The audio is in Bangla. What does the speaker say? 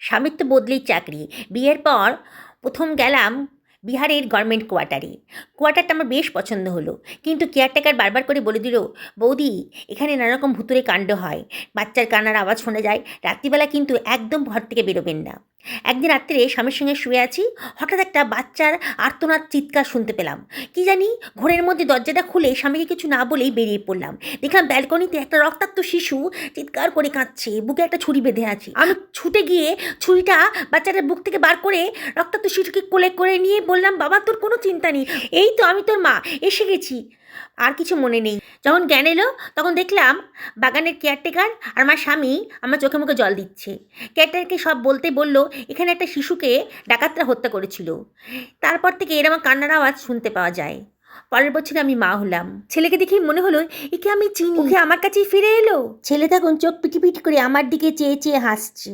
স্বামীর তো বদলেই চাকরি। বিয়ের পর প্রথম গেলাম বিহারের গভর্নমেন্ট কোয়ার্টারটা আমার বেশ পছন্দ হলো, কিন্তু কেয়ারটেকার বারবার করে বলে দিল, বৌদি এখানে নানারকম ভুতুড়ে কাণ্ড হয়, বাচ্চার কান্নার আওয়াজ শোনা যায়, রাত্রিবেলা কিন্তু একদম ঘর থেকে বেরোবেন না। একদিন রাত্রে স্বামীর সঙ্গে শুয়ে আছি, হঠাৎ একটা বাচ্চার আর্তনাদ চিৎকার শুনতে পেলাম। কি জানি, ঘরের মধ্যে দরজাটা খুলে স্বামীকে কিছু না বলেই বেরিয়ে পড়লাম। দেখলাম ব্যালকনিতে একটা রক্তাক্ত শিশু চিৎকার করে কাঁদছে, বুকে একটা ছুরি বেঁধে আছে। আমি ছুটে গিয়ে ছুরিটা বাচ্চাটার বুক থেকে বার করে রক্তাক্ত শিশুকে কোলে করে নিয়ে বললাম, বাবা তোর কোনো চিন্তা নেই, এই তো আমি তোর মা, এসে গেছি। আর কিছু মনে নেই। যখন জ্ঞান এলো তখন দেখলাম বাগানের কেয়ারটেকার আর আমার স্বামী আমার চোখে মুখে জল দিচ্ছে। কেয়ারটেকারকে সব বলতে বলল এখানে একটা শিশুকে ডাকাতরা হত্যা করেছিল। তারপর থেকে এরকম কান্নার আওয়াজ শুনতে পাওয়া যায়। পরের বছর আমি মা হলাম। ছেলেকে দেখেই মনে হলো একে আমি চিনি, ওকে আমার কাছেই ফিরে এলো। ছেলে তখন চোখ পিটি পিটি করে আমার দিকে চেয়ে চেয়ে হাসছে।